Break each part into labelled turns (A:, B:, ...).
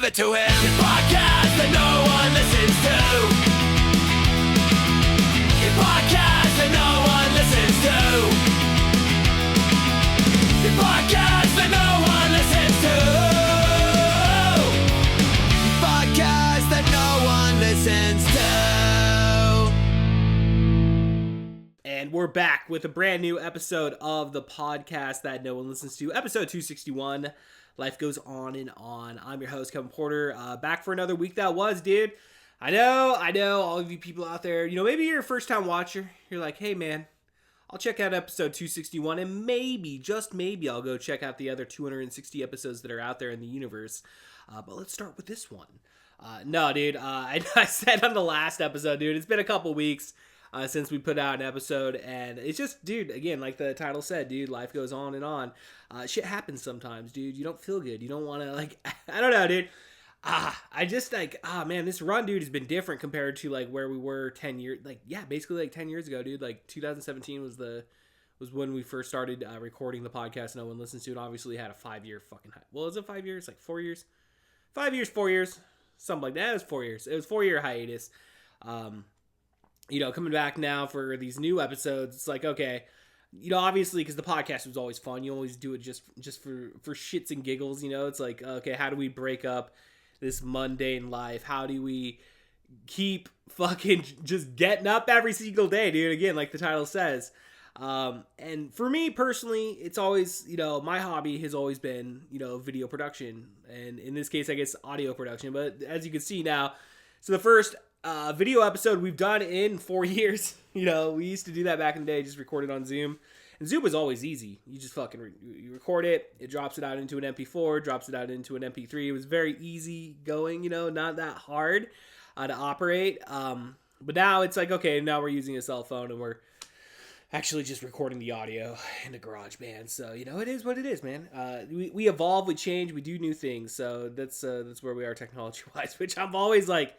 A: it to him. Your podcast that no one listens to. Your podcast that no one listens to. Your podcast that no one listens to. Your podcast that no one listens to.
B: And we're back with a brand new episode of the podcast that no one listens to, episode 261. Life goes on and on. I'm your host, Kevin Porter. Back for another week that was, dude. I know, all of you people out there, maybe you're a first-time watcher. You're like, hey, man, I'll check out episode 261, and maybe, just maybe, I'll go check out the other 260 episodes that are out there in the universe. But let's start with this one. No, dude, I said on the last episode, dude, it's been a couple weeks since we put out an episode, and it's just, dude, again, like the title said, dude, life goes on and on. Shit happens sometimes, dude. You don't feel good. You don't want to, I don't know, dude. Man, this run, dude, has been different compared to, where we were 10 years, basically 10 years ago, dude. 2017 was when we first started recording the podcast no one listens to, and obviously had a 5-year fucking, is it 5 years? 4 years? 5 years, 4 years? Something like that. It was 4 years. It was 4-year hiatus. Coming back now for these new episodes, it's like, okay, obviously, because the podcast was always fun. You always do it just for shits and giggles, It's like, okay, how do we break up this mundane life? How do we keep fucking just getting up every single day, dude? Again, like the title says. And for me personally, it's always, my hobby has always been, video production. And in this case, I guess audio production. But as you can see now, so the first video episode we've done in 4 years. We used to do that back in the day, just record it on Zoom. And Zoom was always easy. You just fucking you record it, it drops it out into an MP4, drops it out into an MP3. It was very easy going, not that hard to operate. But now it's like, okay, now we're using a cell phone and we're actually just recording the audio into GarageBand. So, it is what it is, man. We evolve, we change, we do new things. So that's where we are technology-wise, which I'm always I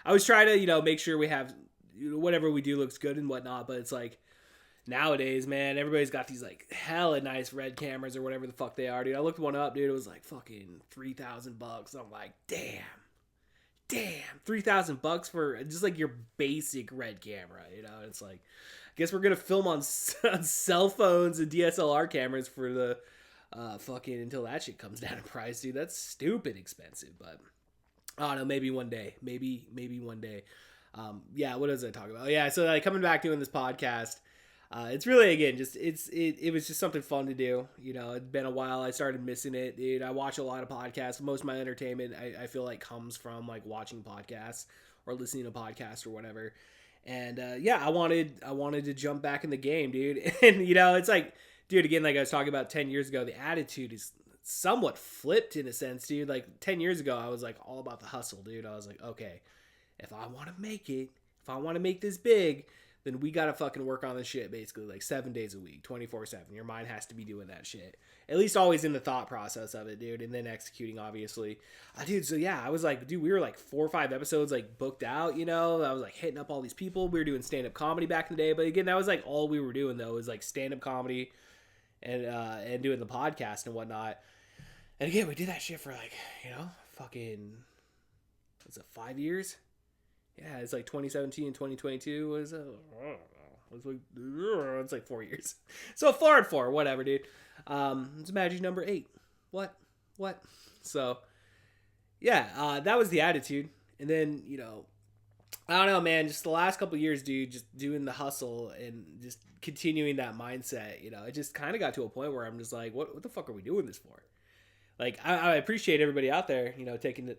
B: always try to, make sure we have whatever we do looks good and whatnot, but it's like nowadays, man, everybody's got these hella nice red cameras or whatever the fuck they are, dude. I looked one up, dude. It was fucking $3,000. I'm like, damn, $3,000 for just your basic red camera, It's like, I guess we're gonna film on cell phones and DSLR cameras for the fucking until that shit comes down in price, dude. That's stupid expensive, but I don't know, maybe one day. Maybe one day. What was I talking about? Yeah, so coming back doing this podcast, it's really, again, just it was just something fun to do. It'd been a while. I started missing it, dude. I watch a lot of podcasts. Most of my entertainment, I feel comes from watching podcasts or listening to podcasts or whatever. And I wanted to jump back in the game, dude. And it's like, dude, again, I was talking about 10 years ago, the attitude is somewhat flipped in a sense, dude. 10 years ago, I was all about the hustle, dude. I was like, okay, if I want to make it, if I want to make this big, then we got to fucking work on this shit basically 7 days a week, 24/7. Your mind has to be doing that shit. At least always in the thought process of it, dude, and then executing, obviously. Dude, so yeah, I was dude, we were 4 or 5 episodes booked out, I was hitting up all these people. We were doing stand-up comedy back in the day, but again, that was all we were doing though, was stand-up comedy and doing the podcast and whatnot. And again, we did that shit for fucking, what's it, 5 years? Yeah, it's 2017 and 2022 was, it's 4 years. So 4 and 4, whatever, dude. It's magic number 8. What? So, yeah, that was the attitude. And then, I don't know, man, just the last couple of years, dude, just doing the hustle and just continuing that mindset, it just kind of got to a point where I'm just what the fuck are we doing this for? I appreciate everybody out there, taking the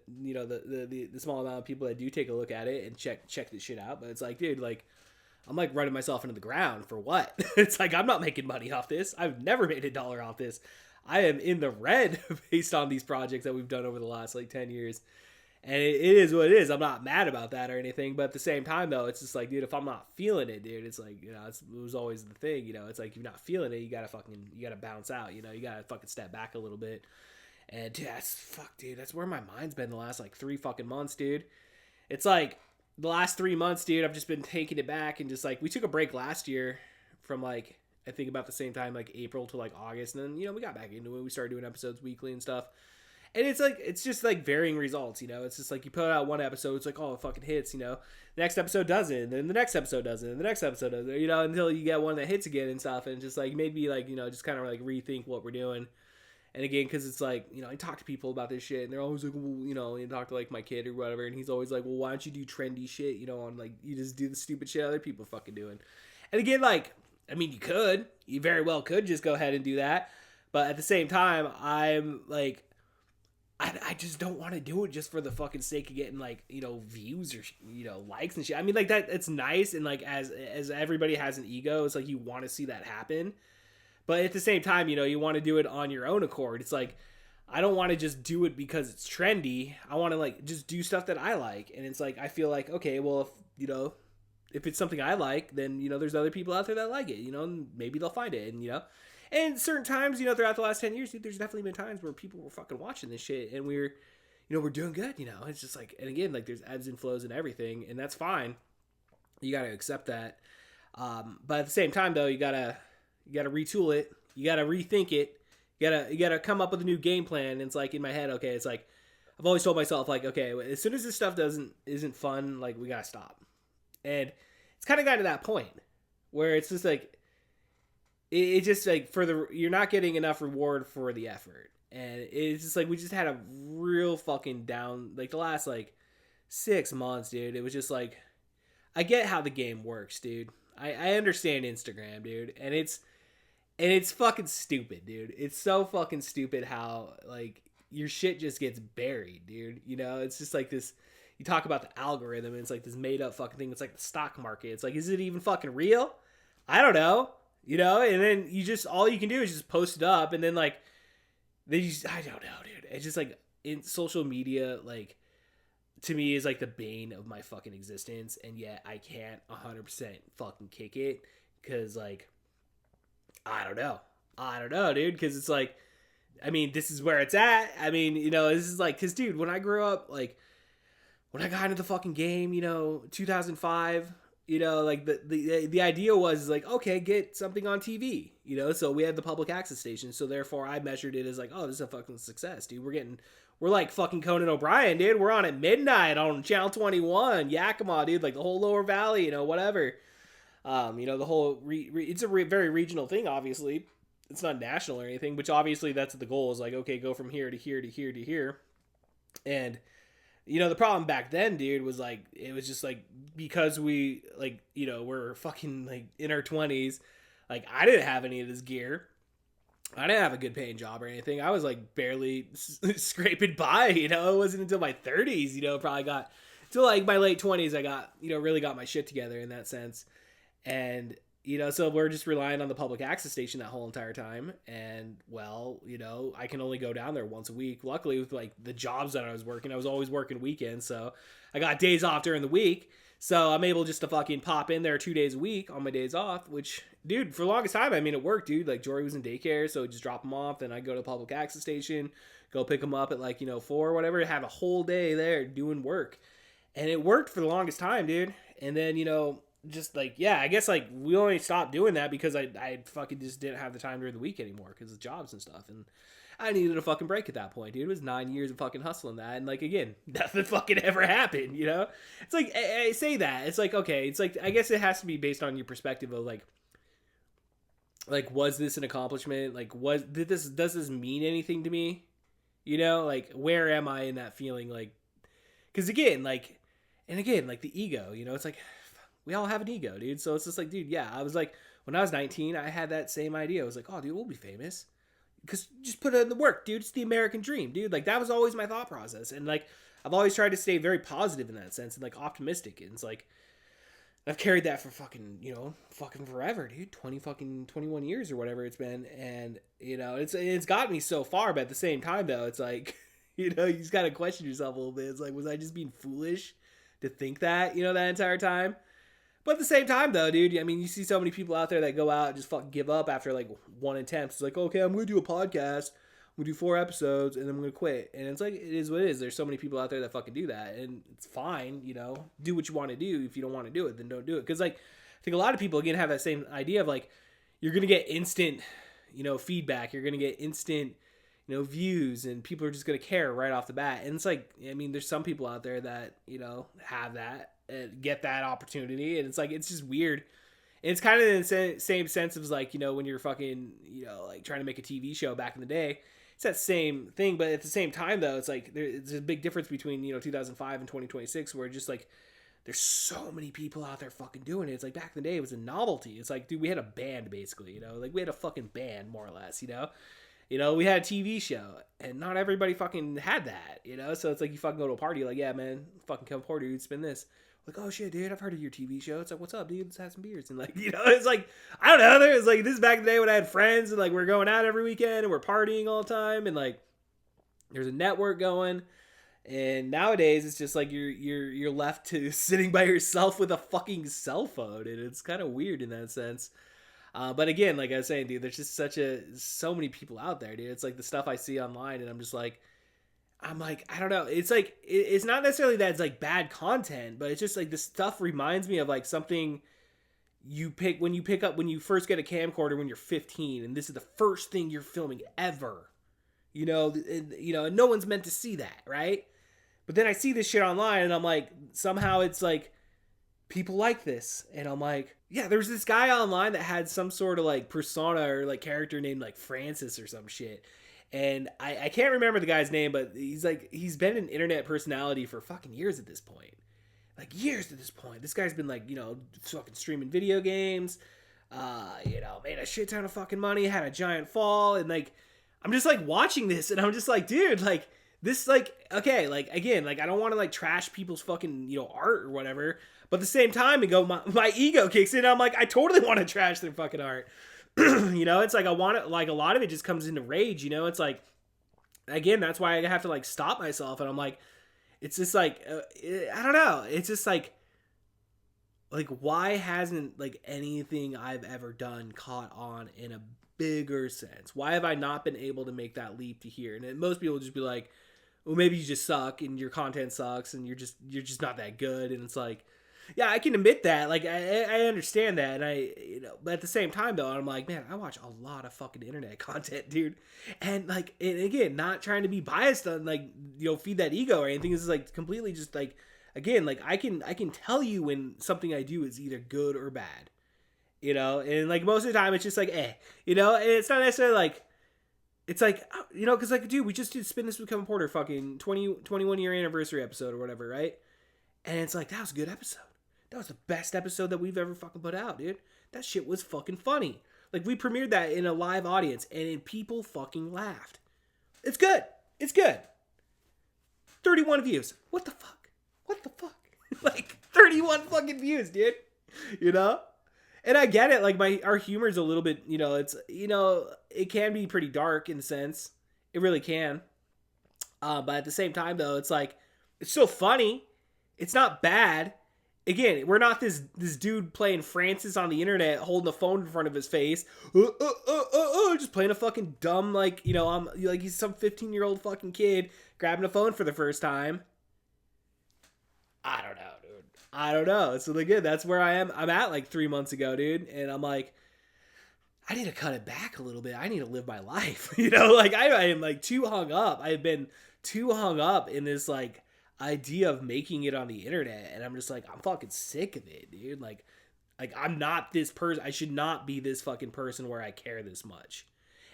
B: small amount of people that do take a look at it and check this shit out. But it's dude, I'm running myself into the ground for what? It's I'm not making money off this. I've never made $1 off this. I am in the red based on these projects that we've done over the last 10 years. And it is what it is. I'm not mad about that or anything. But at the same time, though, it's just dude, if I'm not feeling it, dude, it's it was always the thing, it's if you're not feeling it, you gotta bounce out, you gotta fucking step back a little bit. And dude, that's where my mind's been the last 3 fucking months, dude. It's the last 3 months, dude, I've just been taking it back and just we took a break last year from I think about the same time, April to August. And then, we got back into it. We started doing episodes weekly and stuff. And it's like, it's just like varying results, you know? It's just like you put out one episode, it's like, oh, it fucking hits, you know? The next episode doesn't, and then the next episode doesn't, and the next episode doesn't, you know, until you get one that hits again and stuff. And just like maybe like, you know, just kind of like rethink what we're doing. And again, because it's like, you know, I talk to people about this shit, and they're always like, well, you know, and talk to like my kid or whatever, and he's always like, well, why don't you do trendy shit, you know, on like, you just do the stupid shit other people fucking doing. And again, like, I mean, you very well could just go ahead and do that. But at the same time, I'm like, I just don't want to do it just for the fucking sake of getting like, you know, views or, you know, likes and shit. I mean, like that, it's nice. And like, as everybody has an ego, it's like you want to see that happen. But at the same time, you know, you want to do it on your own accord. It's like, I don't want to just do it because it's trendy. I want to like just do stuff that I like. And it's like, I feel like, okay, well, if, you know, if it's something I like, then, you know, there's other people out there that like it, you know, and maybe they'll find it. And, you know, and certain times, you know, throughout the last 10 years, dude, there's definitely been times where people were fucking watching this shit and we're, you know, we're doing good, you know. It's just like, and again, like there's ebbs and flows and everything, and that's fine. You got to accept that. But at the same time, though, you gotta retool it. You gotta rethink it. You gotta come up with a new game plan. And it's like in my head, okay, it's like I've always told myself, like, okay, as soon as this stuff isn't fun, like we gotta stop. And it's kind of gotten to that point where it's just like it's just like you're not getting enough reward for the effort. And it's just like we just had a real fucking down, like the last like 6 months, dude. It was just like, I get how the game works, dude. I understand Instagram, dude, and it's fucking stupid, dude. It's so fucking stupid how like your shit just gets buried, dude. You know, it's just like this. You talk about the algorithm, and it's like this made up fucking thing. It's like the stock market. It's like, is it even fucking real? I don't know. You know, and then you just, all you can do is just post it up, and then like I don't know, dude. It's just like in social media, like to me is like the bane of my fucking existence, and yet I can't 100% fucking kick it because like I don't know, dude. Because it's like, I mean, this is where it's at. I mean, you know, this is like, because dude, when I grew up, like when I got into the fucking game, you know, 2005. You know, like the idea was like, okay, get something on TV, you know? So we had the public access station. So therefore I measured it as like, oh, this is a fucking success, dude. We're like fucking Conan O'Brien, dude. We're on at midnight on Channel 21, Yakima, dude, like the whole lower valley, you know, whatever. You know, the whole, it's a very regional thing, obviously. It's not national or anything, which obviously that's the goal is like, okay, go from here to here to here to here. And, you know, the problem back then, dude, was like, it was just like, because we, like, you know, we're fucking like in our 20s, like, I didn't have any of this gear. I didn't have a good paying job or anything. I was like barely scraping by, you know. It wasn't until my 30s, you know, probably got to like my late 20s, I got, you know, really got my shit together in that sense. And, you know, so we're just relying on the public access station that whole entire time. And, well, you know, I can only go down there once a week. Luckily, with like the jobs that I was working, I was always working weekends. So I got days off during the week. So I'm able just to fucking pop in there 2 days a week on my days off, which, dude, for the longest time, I mean, it worked, dude. Like, Jory was in daycare, so just drop him off. Then I'd go to the public access station, go pick him up at like, you know, 4 or whatever, have a whole day there doing work. And it worked for the longest time, dude. And then, you know, just like, yeah, I guess like we only stopped doing that because I fucking just didn't have the time during the week anymore because of jobs and stuff. And I needed a fucking break at that point, dude. It was 9 years of fucking hustling that. And like, again, nothing fucking ever happened, you know? It's like, I say that. It's like, okay, it's like, I guess it has to be based on your perspective of like, was this an accomplishment? Like, does this mean anything to me? You know, like, where am I in that feeling? Like, because again, like, the ego, you know, it's like, we all have an ego, dude. So it's just like, dude, yeah, I was like, when I was 19, I had that same idea. I was like, oh, dude, we'll be famous. Because just put it in the work, dude. It's the American dream, dude. Like, that was always my thought process. And, like, I've always tried to stay very positive in that sense and, like, optimistic. And it's like, I've carried that for fucking, you know, fucking forever, dude. 21 years or whatever it's been. And, you know, it's gotten me so far. But at the same time, though, it's like, you know, you just got to question yourself a little bit. It's like, was I just being foolish to think that, you know, that entire time? But at the same time, though, dude, I mean, you see so many people out there that go out and just fucking give up after, like, one attempt. It's like, okay, I'm going to do a podcast. I'm going to do 4 episodes, and then I'm going to quit. And it's like, it is what it is. There's so many people out there that fucking do that. And it's fine, you know. Do what you want to do. If you don't want to do it, then don't do it. Because, like, I think a lot of people, again, have that same idea of, like, you're going to get instant, you know, feedback. You're going to get instant, views, and people are just going to care right off the bat. And it's like, I mean, there's some people out there that, have that and get that opportunity. And it's like, it's just weird. And it's kind of in the same sense of like, when you're fucking, like trying to make a TV show back in the day. It's that same thing. But at the same time, though, it's like there's a big difference between, 2005 and 2026, where just like there's so many people out there fucking doing it. It's like back in the day, it was a novelty. It's like, dude, we had a band basically, like we had a fucking band more or less, we had a TV show, and not everybody fucking had that, So it's like you fucking go to a party, like, yeah, man, fucking come forward, dude, spin this. Like, oh shit, dude, I've heard of your TV show. It's like, what's up, dude? Let's have some beers. And like, it's like, I don't know. There's like, this is back in the day when I had friends, and like we're going out every weekend and we're partying all the time, and like there's a network going. And nowadays it's just like you're left to sitting by yourself with a fucking cell phone, and it's kind of weird in that sense. But again, like I was saying, dude, there's just so many people out there, dude. It's like the stuff I see online, and I'm like, I don't know. It's like, it's not necessarily that it's like bad content, but it's just like this stuff reminds me of like something you pick when you first get a camcorder when you're 15, and this is the first thing you're filming ever, and no one's meant to see that, right? But then I see this shit online, and I'm like, somehow it's like people like this, and I'm like, yeah, there's this guy online that had some sort of like persona or like character named like Francis or some shit. And I can't remember the guy's name, but he's been an internet personality for fucking years at this point. Like years at this point. This guy's been like, fucking streaming video games, made a shit ton of fucking money, had a giant fall. And like, I'm just like watching this, and I'm just like, dude, like this, like, okay, like again, like I don't want to like trash people's fucking, art or whatever. But at the same time, my ego kicks in. I'm like, I totally want to trash their fucking art. It's like I want it, like a lot of it just comes into rage, it's like, again, that's why I have to like stop myself, and I'm like, it's just like, I don't know, it's just like why hasn't like anything I've ever done caught on in a bigger sense? Why have I not been able to make that leap to here? And then most people just be like, well, maybe you just suck and your content sucks and you're just not that good. And it's like, yeah, I can admit that. Like, I understand that. And but at the same time, though, I'm like, man, I watch a lot of fucking internet content, dude. And like, and again, not trying to be biased on like, feed that ego or anything. This is like completely just like, again, like I can tell you when something I do is either good or bad, and like most of the time it's just like, and it's not necessarily like, it's like, cause like, dude, we just did Spin This with Kevin Porter fucking 21 year anniversary episode or whatever. Right. And it's like, that was a good episode. That was the best episode that we've ever fucking put out, dude. That shit was fucking funny. Like, we premiered that in a live audience, and people fucking laughed. It's good. It's good. 31 views. What the fuck? What the fuck? Like, 31 fucking views, dude. And I get it. Like, our humor's a little bit, it's, it can be pretty dark in a sense. It really can. But at the same time, though, it's like, it's still funny. It's not bad. Again, we're not this dude playing Francis on the internet, holding the phone in front of his face, just playing a fucking dumb, like, I'm like, he's some 15-year-old fucking kid grabbing a phone for the first time. I don't know, dude. I don't know. So again, that's where I am. I'm at like 3 months ago, dude, and I'm like, I need to cut it back a little bit. I need to live my life, like I am like too hung up. I've been too hung up in this like idea of making it on the internet, and I'm just like, I'm fucking sick of it, dude. Like I'm not this person. I should not be this fucking person where I care this much.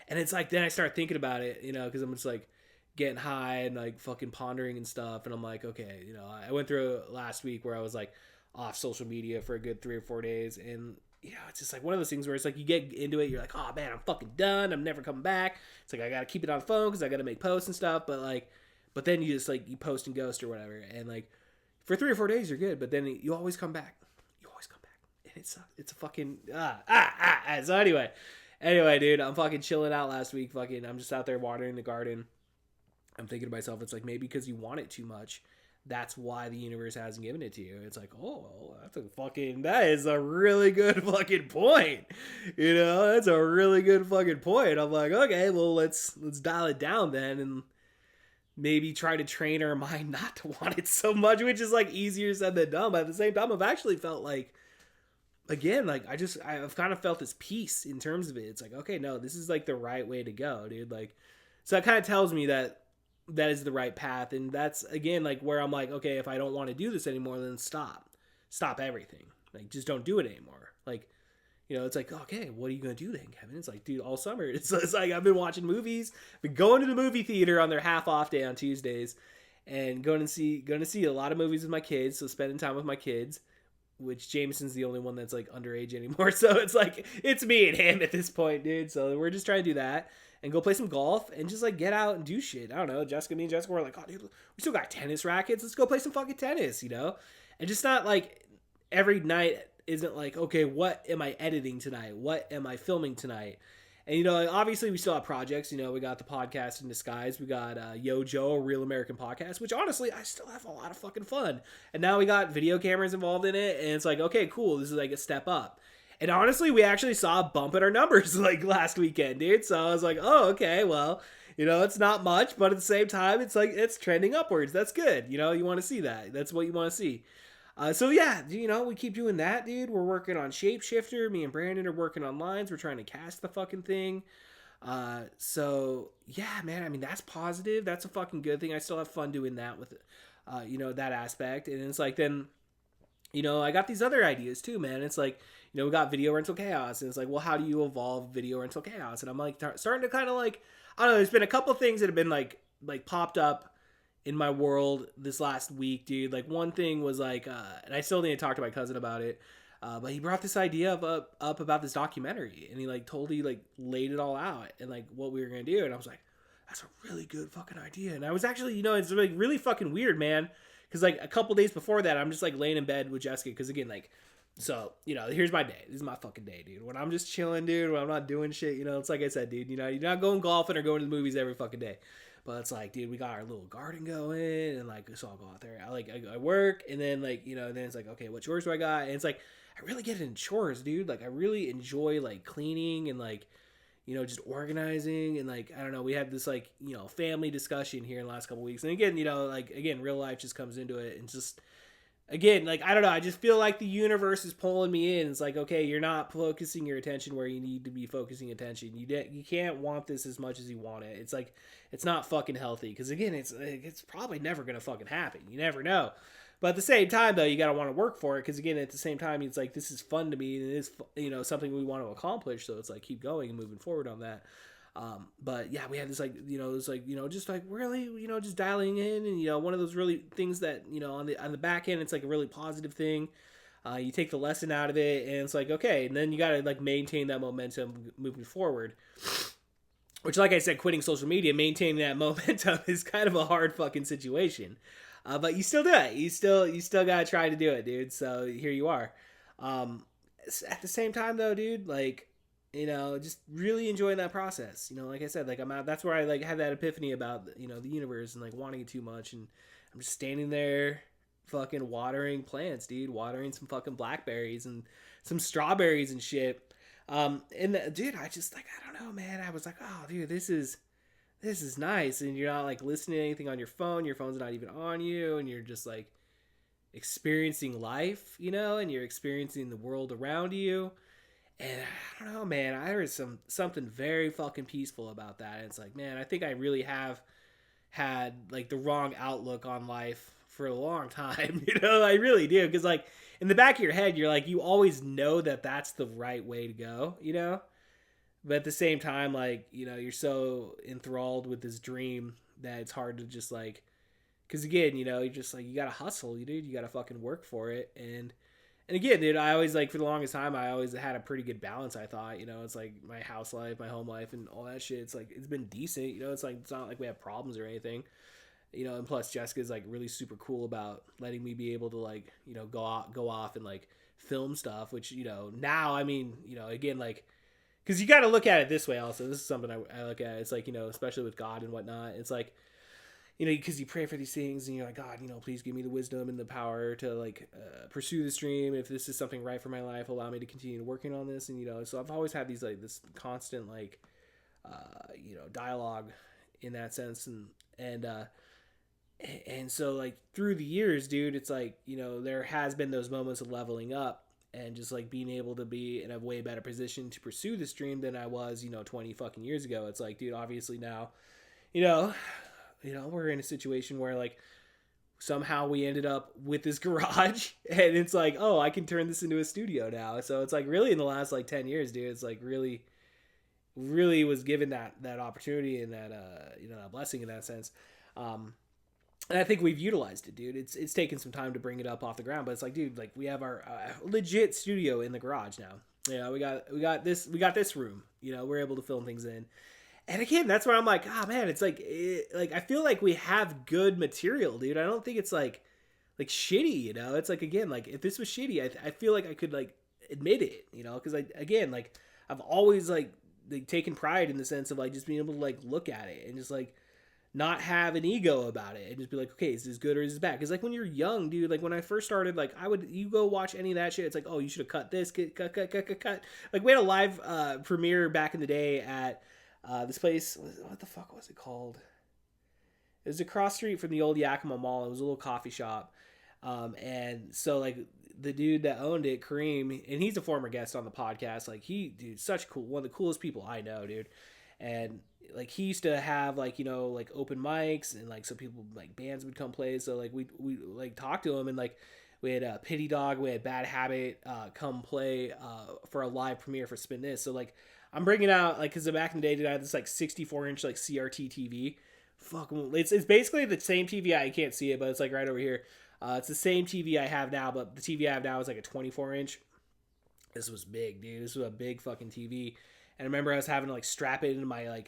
B: And it's like, then I start thinking about it, because I'm just like getting high and like fucking pondering and stuff, and I'm like, okay, I went through last week where I was like off social media for a good 3 or 4 days, and it's just like one of those things where it's like you get into it, you're like, oh man, I'm fucking done, I'm never coming back. It's like I gotta keep it on the phone because I gotta make posts and stuff, but then you just like, you post and ghost or whatever. And like for 3 or 4 days, you're good. But then you always come back. You always come back. And it's a fucking, So anyway, dude, I'm fucking chilling out last week. I'm just out there watering the garden. I'm thinking to myself, it's like, maybe because you want it too much, that's why the universe hasn't given it to you. It's like, oh, that is a really good fucking point. That's a really good fucking point. I'm like, okay, well, let's dial it down then. And maybe try to train our mind not to want it so much, which is like easier said than done. But at the same time, I've actually felt like, again, like I've kind of felt this peace in terms of it. It's like, okay, no, this is like the right way to go, dude. Like, So that kind of tells me that that is the right path. And that's, again, like where I'm like, okay, if I don't want to do this anymore, then stop everything. Like, just don't do it anymore. Like, you know, it's like, okay, what are you going to do then, Kevin? It's like, dude, all summer. It's like, I've been watching movies, been going to the movie theater on their half off day on Tuesdays, and going to see a lot of movies with my kids. So spending time with my kids, which Jameson's the only one that's like underage anymore. So it's like, it's me and him at this point, dude. So we're just trying to do that and go play some golf and just like get out and do shit. I don't know. Me and Jessica were like, oh, dude, we still got tennis rackets. Let's go play some fucking tennis, you know? And just not like every night isn't like, okay, what am I editing tonight? What am I filming tonight? And, you know, like, obviously we still have projects. You know, we got the podcast in disguise. We got Yo Joe, a Real American Podcast, which honestly, I still have a lot of fucking fun. And now we got video cameras involved in it. And it's like, okay, cool. This is like a step up. And honestly, we actually saw a bump in our numbers like last weekend, dude. So I was like, oh, okay, well, you know, it's not much, but at the same time, it's like, it's trending upwards. That's good. You know, you want to see that. That's what you want to see. So yeah, you know, we keep doing that, dude. We're working on Shapeshifter. Me and Brandon are working on lines. We're trying to cast the fucking thing. So yeah, man, I mean, that's positive. That's a fucking good thing. I still have fun doing that with, you know, that aspect. And it's like, then, you know, I got these other ideas too, man. It's like, you know, we got Video Rental Chaos, and it's like, well, how do you evolve Video Rental Chaos? And I'm like, starting to kind of like, I don't know, there's been a couple things that have been like popped up in my world this last week, dude. Like, one thing was like, and I still need to talk to my cousin about it, but he brought this idea up about this documentary, and he like totally like laid it all out and like what we were gonna do, and I was like, that's a really good fucking idea. And I was actually, you know, it's like really fucking weird, man, because like a couple days before that, I'm just like laying in bed with Jessica, because again, like, so, you know, here's my day. This is my fucking day, dude. When I'm just chilling, dude, when I'm not doing shit, you know, it's like I said, dude, you know, you're not going golfing or going to the movies every fucking day. But it's like, dude, we got our little garden going, and like, so I'll go out there. I work, and then like, you know, then it's like, okay, what chores do I got? And it's like, I really get in chores, dude. Like, I really enjoy like cleaning and like, you know, just organizing, and like, I don't know, we had this like, you know, family discussion here in the last couple weeks, and again, you know, like, again, real life just comes into it, and just, again, like, I don't know, I just feel like the universe is pulling me in. It's like, okay, you're not focusing your attention where you need to be focusing attention. You can't want this as much as you want it. It's like, it's not fucking healthy, because again, it's probably never gonna fucking happen. You never know. But at the same time, though, you gotta want to work for it, because again, at the same time, it's like, this is fun to me, and it is, you know, something we want to accomplish. So it's like, keep going and moving forward on that. But yeah, we had this like, you know, it was like, you know, just like really, you know, just dialing in, and, you know, one of those really things that, you know, on the back end, it's like a really positive thing. You take the lesson out of it, and it's like, okay, and then you got to like maintain that momentum moving forward, which, like I said, quitting social media, maintaining that momentum is kind of a hard fucking situation. But you still do it. You still got to try to do it, dude. So here you are. At the same time though, dude, like, you know, just really enjoying that process. You know, like I said, like, I'm out, that's where I like had that epiphany about, you know, the universe and like wanting it too much, and I'm just standing there fucking watering plants, dude, watering some fucking blackberries and some strawberries and shit. Dude, I just like, I don't know, man. I was like, oh, dude, this is nice. And you're not like listening to anything on your phone. Your phone's not even on you, and you're just like experiencing life, you know, and you're experiencing the world around you. And I don't know, man, there was something very fucking peaceful about that. And it's like, man, I think I really have had like the wrong outlook on life for a long time. You know, I really do. Because like in the back of your head, you're like, you always know that that's the right way to go, you know? But at the same time, like, you know, you're so enthralled with this dream that it's hard to just like, because again, you know, you're just like, you got to hustle, dude. You got to fucking work for it. And again, dude, I always like, for the longest time, I always had a pretty good balance, I thought. You know, it's like my house life, my home life, and all that shit. It's like, it's been decent. You know, it's like, it's not like we have problems or anything. You know, and plus Jessica's like really super cool about letting me be able to like, you know, go off and like film stuff, which, you know, now, I mean, you know, again, like, because you got to look at it this way also. This is something I look at. It's like, you know, especially with God and whatnot. It's like, you know, because you pray for these things, and you're like, God, you know, please give me the wisdom and the power to like pursue this dream. If this is something right for my life, allow me to continue working on this. And, you know, so I've always had these like this constant like, you know, dialogue in that sense. And so like through the years, dude, it's like, you know, there has been those moments of leveling up and just like being able to be in a way better position to pursue this dream than I was, you know, 20 fucking years ago. It's like, dude, obviously now, you know, we're in a situation where like somehow we ended up with this garage and it's like, oh, I can turn this into a studio now. So it's like really in the last like 10 years, dude, it's like really was given that opportunity and that that blessing in that sense. And I think we've utilized it, dude. It's taken some time to bring it up off the ground, but it's like, dude, like we have our legit studio in the garage now. We got this room. We're able to film things in. And again, that's where I'm like, man, it's like I feel like we have good material, dude. I don't think it's like shitty, It's like, again, like if this was shitty, I feel like I could like admit it, because again, like I've always like taken pride in the sense of like just being able to like look at it and just like not have an ego about it and just be like, okay, is this good or is this bad? Because like when you're young, dude, like when I first started, like you go watch any of that shit, it's like, oh, you should have cut this, cut. Like we had a live premiere back in the day at this place. What the fuck was it called? It was across street from the old Yakima Mall. It was a little coffee shop, and so like the dude that owned it, Kareem, and he's a former guest on the podcast. Like dude, such cool, one of the coolest people I know, dude, and like he used to have like like open mics and like so people like bands would come play, so like we like talked to him and like we had Pity Dog, we had Bad Habit come play for a live premiere for Spin This. So like I'm bringing out like because back in the day, dude, I had this like 64-inch like CRT TV. Fuck, it's basically the same TV. I can't see it, but it's like right over here. It's the same TV I have now, but the TV I have now is like a 24-inch. This was big, dude. This was a big fucking TV. And I remember I was having to like strap it into my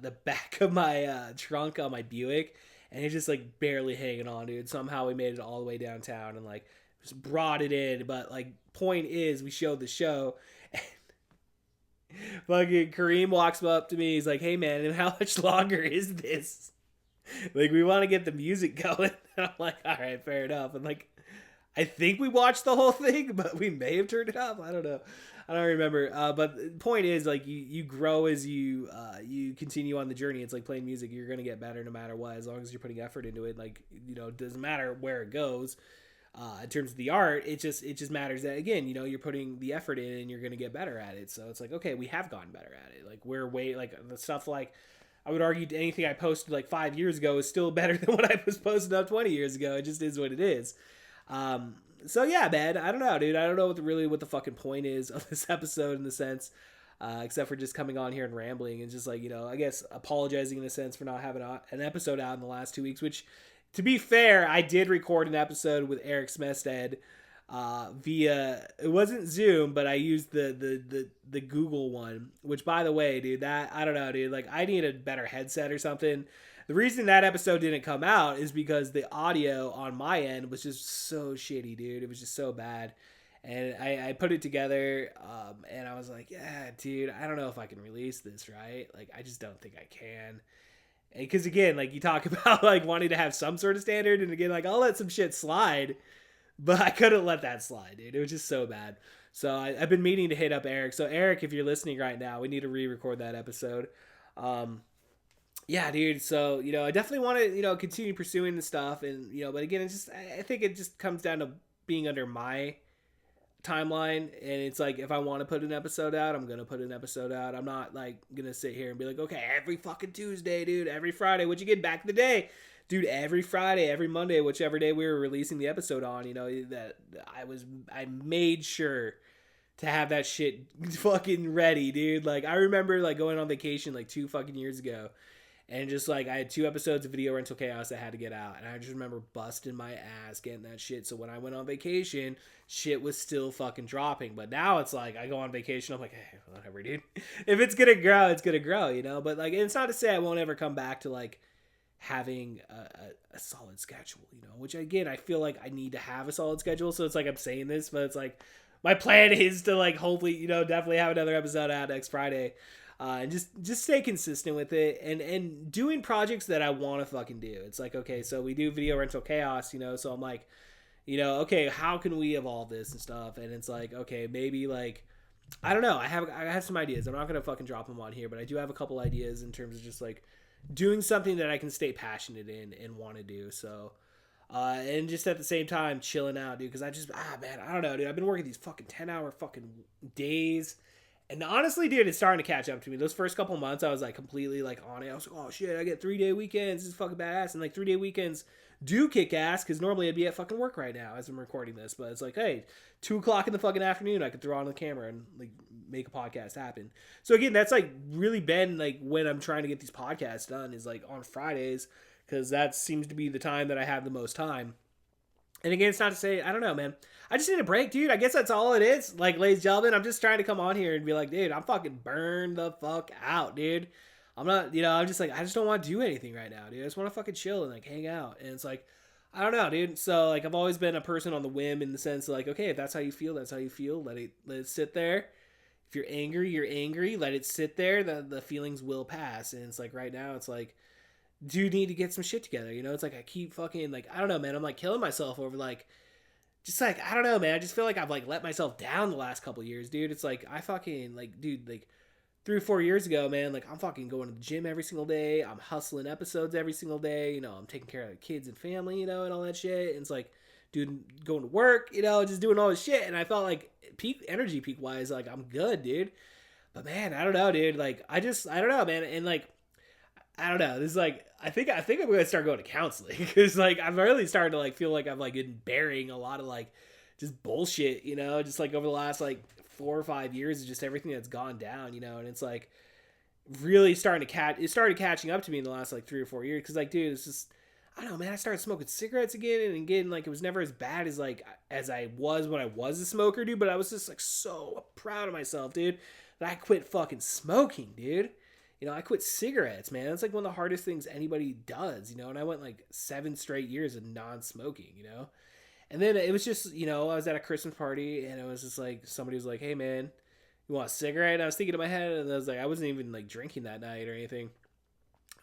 B: the back of my trunk on my Buick, and it's just like barely hanging on, dude. Somehow we made it all the way downtown and like just brought it in. But like, point is, we showed the show, and fucking Kareem walks up to me. He's like, "Hey man, and how much longer is this? Like, we want to get the music going." And I'm like, "All right, fair enough." And like, I think we watched the whole thing, but we may have turned it off. I don't know. I don't remember. But the point is, like, you grow as you continue on the journey. It's like playing music. You're going to get better no matter what, as long as you're putting effort into it. Like, it doesn't matter where it goes. In terms of the art, it just matters that, again, you're putting the effort in and you're going to get better at it. So it's like, okay, we have gotten better at it. Like, like, the stuff, like, I would argue anything I posted, like, 5 years ago is still better than what I was posting up 20 years ago. It just is what it is. So yeah, man, I don't know, dude. I don't know what the fucking point is of this episode in the sense, except for just coming on here and rambling and just like, I guess apologizing in a sense for not having an episode out in the last 2 weeks, which, to be fair, I did record an episode with Eric Smestead, via, it wasn't Zoom, but I used the Google one, which, by the way, dude, that, I don't know, dude, like I need a better headset or something. The reason that episode didn't come out is because the audio on my end was just so shitty, dude. It was just so bad. And I put it together, and I was like, yeah, dude, I don't know if I can release this, right? Like, I just don't think I can. Because, again, like, you talk about, like, wanting to have some sort of standard, and again, like, I'll let some shit slide, but I couldn't let that slide, dude. It was just so bad. So I've been meaning to hit up Eric. So, Eric, if you're listening right now, we need to re-record that episode. Yeah, dude. So, I definitely want to, continue pursuing the stuff. And, but again, it's just, I think it just comes down to being under my timeline. And it's like, if I want to put an episode out, I'm going to put an episode out. I'm not like going to sit here and be like, okay, every fucking Tuesday, dude, every Friday, what you get back in the day, dude, every Friday, every Monday, whichever day we were releasing the episode on, that I made sure to have that shit fucking ready, dude. Like, I remember like going on vacation like 2 fucking years ago. And just like, I had 2 episodes of Video Rental Chaos that had to get out. And I just remember busting my ass getting that shit. So when I went on vacation, shit was still fucking dropping. But now it's like, I go on vacation, I'm like, hey, whatever, dude. If it's gonna grow, it's gonna grow, But like, it's not to say I won't ever come back to like having a solid schedule, Which, again, I feel like I need to have a solid schedule. So it's like, I'm saying this, but it's like, my plan is to like, hopefully, definitely have another episode out next Friday. And just stay consistent with it and doing projects that I want to fucking do. It's like, okay, so we do Video Rental Chaos, so I'm like, okay, how can we evolve this and stuff? And it's like, okay, maybe like, I don't know. I have some ideas. I'm not going to fucking drop them on here, but I do have a couple ideas in terms of just like doing something that I can stay passionate in and want to do. So, and just at the same time, chilling out, dude. Cause man, I don't know, dude. I've been working these fucking 10-hour fucking days. And honestly, dude, it's starting to catch up to me. Those first couple months, I was like completely like on it. I was like, oh shit, I get 3-day weekends. This is fucking badass. And like 3-day weekends do kick ass because normally I'd be at fucking work right now as I'm recording this. But it's like, hey, 2 o'clock in the fucking afternoon, I could throw on the camera and like make a podcast happen. So again, that's like really been like when I'm trying to get these podcasts done is like on Fridays because that seems to be the time that I have the most time. And again, it's not to say, I don't know, man. I just need a break, dude. I guess that's all it is. Like, ladies and gentlemen, I'm just trying to come on here and be like, dude, I'm fucking burned the fuck out, dude. I'm not, I'm just like, I just don't want to do anything right now, dude. I just want to fucking chill and like hang out. And it's like, I don't know, dude. So like, I've always been a person on the whim in the sense of like, okay, if that's how you feel, that's how you feel. Let it sit there. If you're angry, you're angry. Let it sit there. The feelings will pass. And it's like right now, it's like, do need to get some shit together, It's like I keep fucking like I don't know, man. I'm like killing myself over like just like I don't know, man. I just feel like I've like let myself down the last couple years, dude. It's like I fucking like dude, like 3 or 4 years ago, man, like I'm fucking going to the gym every single day. I'm hustling episodes every single day, I'm taking care of the kids and family, and all that shit. And it's like dude, going to work, just doing all this shit, and I felt like energy peak wise, like I'm good, dude. But man, I don't know, dude. Like I don't know, man. And like I don't know. This is like I think I'm gonna start going to counseling because like I'm really starting to like feel like I'm like been burying a lot of like just bullshit, just like over the last like 4 or 5 years of just everything that's gone down, and it's like really starting to it started catching up to me in the last like 3 or 4 years because like dude, it's just I don't know, man. I started smoking cigarettes again and again, like it was never as bad as like as I was when I was a smoker, dude. But I was just like so proud of myself, dude, that I quit fucking smoking, dude. I quit cigarettes, man. It's like one of the hardest things anybody does, and I went like 7 straight years of non-smoking, And then it was just, I was at a Christmas party and it was just like, somebody was like, hey man, you want a cigarette? And I was thinking in my head and I was like, I wasn't even like drinking that night or anything.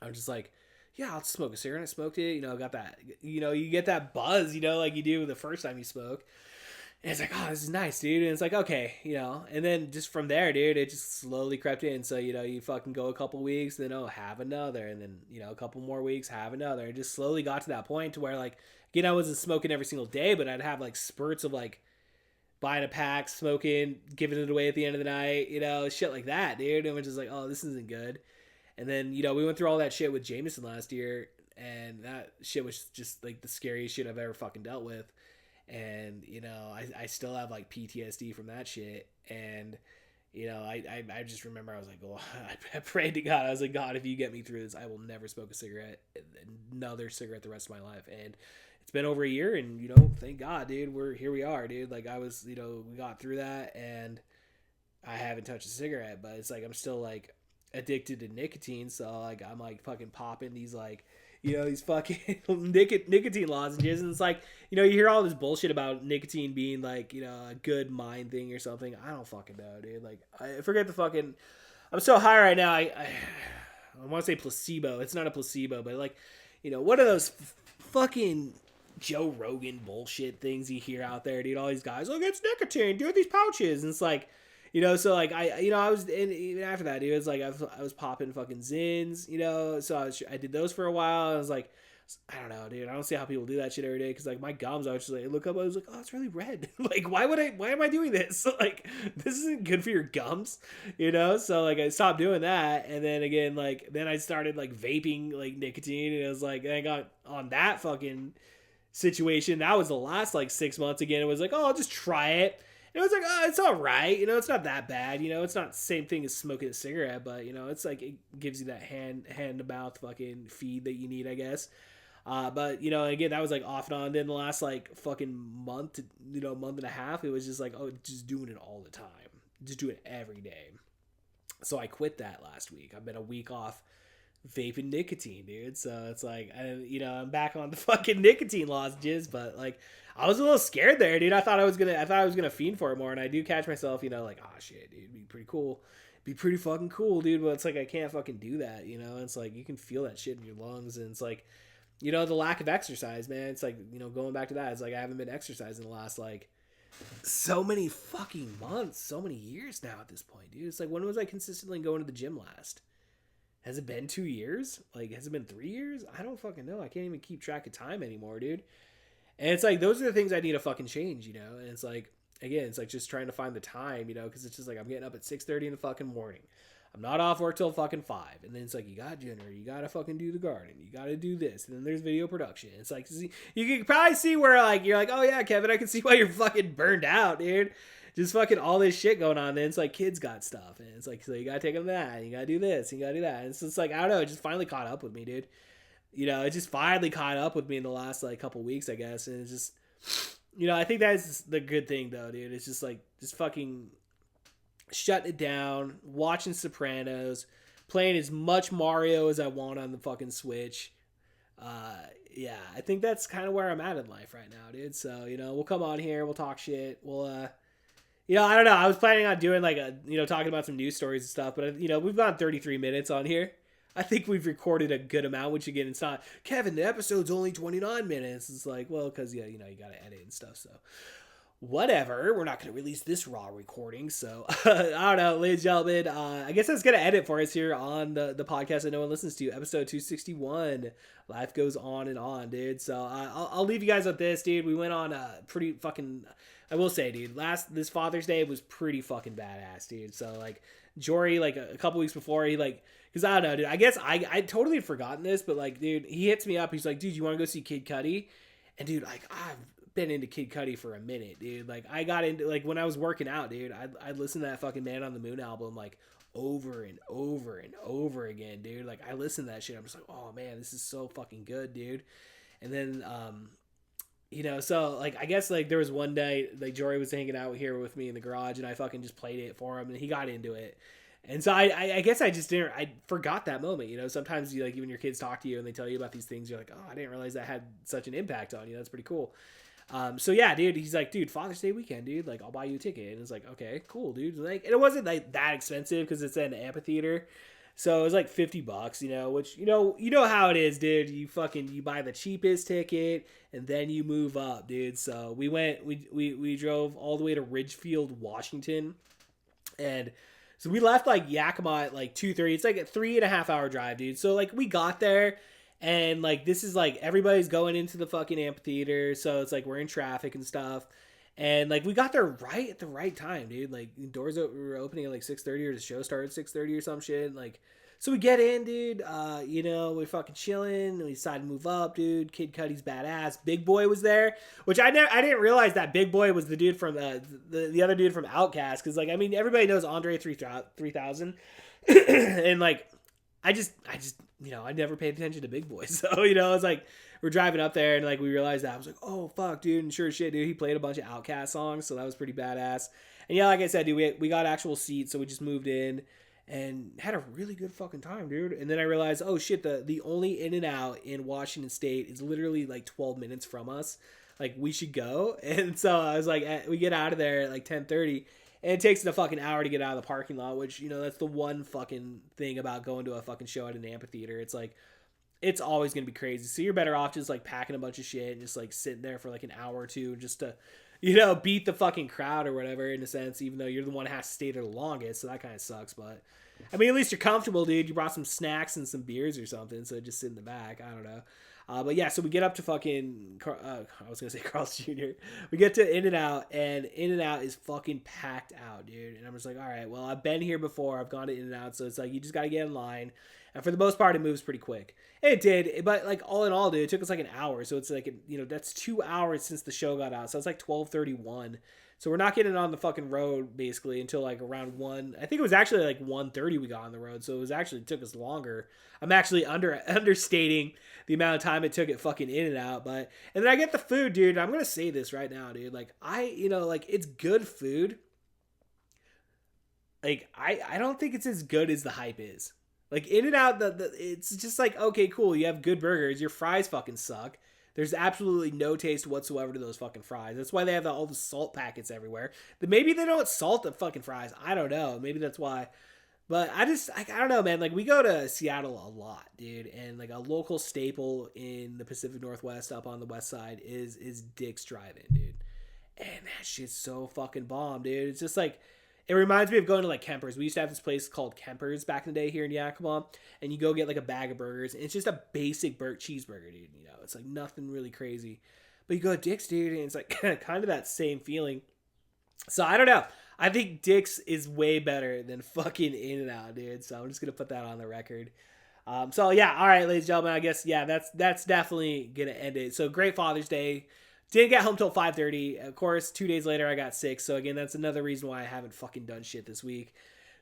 B: I was just like, yeah, I'll smoke a cigarette. I smoked it, got that, you get that buzz, like you do the first time you smoke. And it's like, oh, this is nice, dude. And it's like, okay, and then just from there, dude, it just slowly crept in. So, you fucking go a couple weeks, then, have another. And then, a couple more weeks, have another. And just slowly got to that point to where, like, again, I wasn't smoking every single day, but I'd have, like, spurts of, like, buying a pack, smoking, giving it away at the end of the night, shit like that, dude. And we're just like, oh, this isn't good. And then, we went through all that shit with Jameson last year. And that shit was just, like, the scariest shit I've ever fucking dealt with. And, I still have like PTSD from that shit. And, I just remember I was like, oh, I prayed to God. I was like, God, if you get me through this, I will never smoke a cigarette, another cigarette the rest of my life. And it's been over a year and, thank God, dude, here we are, dude. Like I was, we got through that and I haven't touched a cigarette, but it's like, I'm still like addicted to nicotine. So like, I'm like fucking popping these like, these fucking nicotine lozenges. And it's like, you hear all this bullshit about nicotine being like, a good mind thing or something. I don't fucking know, dude. Like, I forget the fucking, I'm so high right now. I want to say placebo. It's not a placebo, but like, what are those fucking Joe Rogan bullshit things you hear out there, dude? All these guys, look, it's nicotine, dude, these pouches. And it's like, so like I was, and even after that, dude, it was like I was popping fucking Zins, so I did those for a while. I was like, I don't know, dude, I don't see how people do that shit every day because like my gums, I was just like look up, I was like, oh, it's really red. Like why am I doing this? Like this isn't good for your gums, So like I stopped doing that, and then again like then I started like vaping like nicotine, and it was like, and I got on that fucking situation. That was the last like 6 months. Again, it was like, oh, I'll just try it. And it was like, oh, it's all right. It's not that bad. It's not the same thing as smoking a cigarette, but, it's like it gives you that hand-to-mouth fucking feed that you need, I guess. But, again, that was like off and on. Then the last like fucking month, month and a half, it was just like, oh, just doing it all the time. Just doing it every day. So I quit that last week. I've been a week off vaping nicotine, dude. So it's like, I'm back on the fucking nicotine lozenges, but like, I was a little scared there, dude. I thought I was gonna fiend for it more, and I do catch myself, like, oh shit, dude, it'd be pretty cool, be pretty fucking cool, dude. But it's like I can't fucking do that, It's like you can feel that shit in your lungs, and it's like, the lack of exercise, man. It's like, going back to that, it's like I haven't been exercising the last like so many fucking months, so many years now at this point, dude. It's like, when was I consistently going to the gym last? Has it been 2 years? Like, has it been 3 years? I don't fucking know. I can't even keep track of time anymore, dude. And it's like, those are the things I need to fucking change, And it's like, again, it's like just trying to find the time, you know, because it's just like I'm getting up at 6:30 in the fucking morning. I'm not off work till fucking 5. And then it's like, you got dinner, you gotta fucking do the garden, you gotta do this. And then there's video production. It's like, you can probably see where, like, you're like, oh yeah, Kevin, I can see why you're fucking burned out, dude. Just fucking all this shit going on. Then it's like, kids got stuff. And it's like, so you gotta take them to that, you gotta do this, you gotta do that. And it's just like, I don't know, it just finally caught up with me, dude. You know, it just finally caught up with me in the last, like, couple weeks, I guess. And it's just, you know, I think that's the good thing, though, dude. It's just like, just fucking shutting it down, watching Sopranos, playing as much Mario as I want on the fucking Switch. Yeah, I think that's kind of where I'm at in life right now, dude. So, you know, we'll come on here, we'll talk shit, we'll, you know, I don't know, I was planning on doing, like, you know, talking about some news stories and stuff, but, you know, we've gone 33 minutes on here. I think we've recorded a good amount, which, again, it's not, Kevin, the episode's only 29 minutes. It's like, well, because, yeah, you know, you gotta edit and stuff, so whatever, we're not going to release this raw recording, so I don't know, ladies and gentlemen, I guess that's going to edit for us here on the podcast that no one listens to, episode 261, life goes on and on, dude. So I'll leave you guys with this, dude. We went on a pretty fucking, I will say, dude, this Father's Day was pretty fucking badass, dude. So, like, Jory, like, a couple weeks before, he, like, because I don't know, dude, I guess I totally had forgotten this, but, like, dude, he hits me up, he's like, dude, you want to go see Kid Cudi? And, dude, like, I've been into Kid Cudi for a minute, dude. Like, I got into, like, when I was working out, dude, I'd listen to that fucking Man on the Moon album, like, over and over and over again, dude. Like, I listen to that shit, I'm just like, oh man, this is so fucking good, dude. And then you know, so, like, I guess, like, there was one day, like, Jory was hanging out here with me in the garage, and I fucking just played it for him, and he got into it. And so I guess I forgot that moment, you know. Sometimes, you, like, even your kids talk to you and they tell you about these things, you're like, oh, I didn't realize that had such an impact on you. That's pretty cool. So yeah, dude, he's like, dude, Father's Day weekend, dude, like, I'll buy you a ticket. And it's like, okay, cool, dude. Like, and it wasn't, like, that expensive because it's at an amphitheater. So it was like $50, you know, which, you know how it is, dude. You buy the cheapest ticket and then you move up, dude. So we drove all the way to Ridgefield, Washington. And so we left, like, Yakima at like 2:30. It's like a 3.5 hour drive, dude. So, like, we got there. And, like, this is, like, everybody's going into the fucking amphitheater, so it's, like, we're in traffic and stuff. And, like, we got there right at the right time, dude. Like, the doors were opening at, like, 6:30, or the show started at 6:30 or some shit. Like, so we get in, dude. You know, we're fucking chilling. We decide to move up, dude. Kid Cudi's badass. Big Boy was there, which I didn't realize that Big Boy was the dude from, the other dude from Outkast. Because, like, I mean, everybody knows Andre 3000. And, like, I just, you know, I never paid attention to Big Boy. So, you know, it's like, we're driving up there and, like, we realized that. I was like, oh, fuck, dude. And sure as shit, dude, he played a bunch of Outkast songs. So that was pretty badass. And yeah, like I said, dude, we got actual seats. So we just moved in and had a really good fucking time, dude. And then I realized, oh shit, the only In-N-Out in Washington State is literally like 12 minutes from us. Like, we should go. And so I was like, we get out of there at like 10:30. And it takes a fucking hour to get out of the parking lot, which, you know, that's the one fucking thing about going to a fucking show at an amphitheater. It's like, it's always going to be crazy. So you're better off just, like, packing a bunch of shit and just, like, sitting there for, like, an hour or two just to, you know, beat the fucking crowd or whatever, in a sense, even though you're the one who has to stay there the longest. So that kind of sucks. But, I mean, at least you're comfortable, dude. You brought some snacks and some beers or something. So just sit in the back. I don't know. But yeah, so we get up to fucking, I was going to say Carl's Jr. We get to In-N-Out, and In-N-Out is fucking packed out, dude. And I'm just like, all right, well, I've been here before. I've gone to In-N-Out, so it's like, you just got to get in line. And for the most part, it moves pretty quick. And it did, but, like, all in all, dude, it took us like an hour. So it's like, you know, that's 2 hours since the show got out. So it's like 12:31. So we're not getting on the fucking road, basically, until, like, around 1. I think it was actually, like, 1:30 we got on the road. So it took us longer. I'm actually understating the amount of time it took at fucking In-N-Out. And then I get the food, dude. I'm going to say this right now, dude. Like, you know, like, it's good food. Like, I don't think it's as good as the hype is. Like, In-N-Out, it's just like, okay, cool. You have good burgers. Your fries fucking suck. There's absolutely no taste whatsoever to those fucking fries. That's why they have all the salt packets everywhere. Maybe they don't salt the fucking fries. I don't know. Maybe that's why. But I don't know, man. Like, we go to Seattle a lot, dude. And, like, a local staple in the Pacific Northwest up on the west side is Dick's Drive-In, dude. And that shit's so fucking bomb, dude. It's just like, it reminds me of going to, like, Kemper's. We used to have this place called Kemper's back in the day here in Yakima. And you go get, like, a bag of burgers. And it's just a basic cheeseburger, dude. You know, it's, like, nothing really crazy. But you go to Dick's, dude, and it's, like, kind of that same feeling. So I don't know. I think Dick's is way better than fucking In-N-Out, dude. So I'm just gonna put that on the record. So yeah, all right, ladies and gentlemen. I guess yeah, that's definitely gonna end it. So great Father's Day. Didn't get home till 5:30. Of course, 2 days later I got sick. So again, that's another reason why I haven't fucking done shit this week.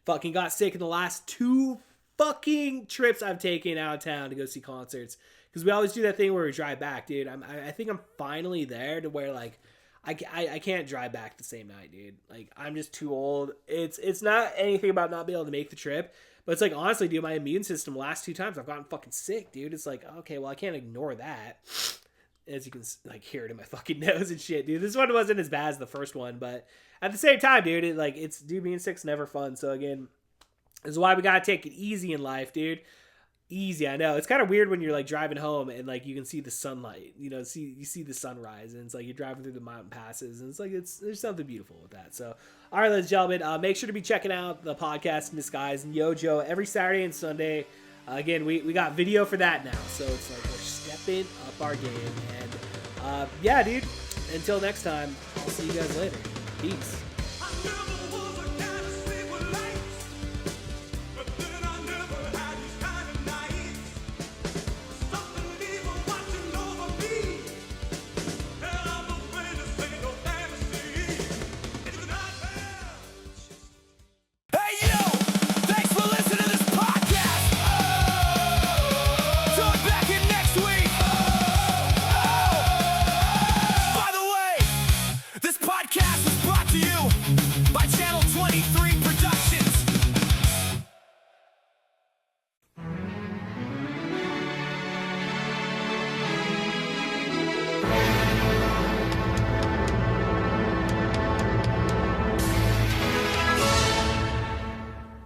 B: Fucking got sick in the last 2 fucking trips I've taken out of town to go see concerts. Because we always do that thing where we drive back, dude. I think I'm finally there to where like I can't drive back the same night, dude. Like I'm just too old. It's not anything about not being able to make the trip, but it's like honestly, dude, my immune system last 2 times I've gotten fucking sick, dude. It's like okay, well I can't ignore that. As you can like hear it in my fucking nose and shit, dude. This one wasn't as bad as the first one, but at the same time, dude, dude, being sick's never fun. So again, this is why we gotta take it easy in life, dude. Easy, I know. It's kind of weird when you're like driving home and like you can see the sunlight, you see the sunrise, and it's like you're driving through the mountain passes, and it's like there's something beautiful with that. So, all right, ladies and gentlemen, make sure to be checking out the podcast in disguise and Yojo every Saturday and Sunday. Again, we got video for that now, so it's like we're stepping up our game. And yeah, dude. Until next time, I'll see you guys later. Peace.